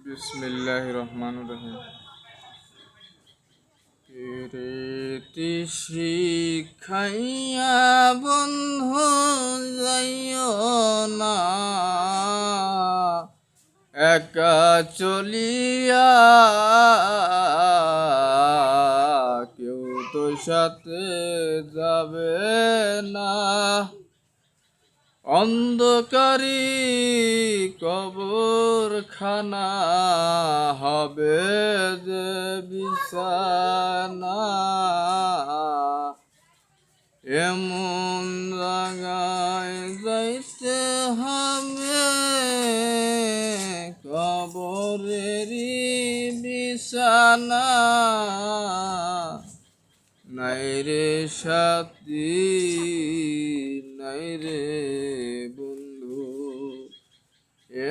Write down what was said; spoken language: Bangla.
বিসমিল্লাহির রহমানির রহিম। প্রীতি শিখাইয়া বন্ধু যাইও না, একা চলিয়া কেউ তো সাথে যাবে না। অন্ধকারী কবরখানা হবে যে বিছানা, এমন জায়গায় যাইতে হবে কবরেরই বিছানা। নাই রে সাথী, নাই রে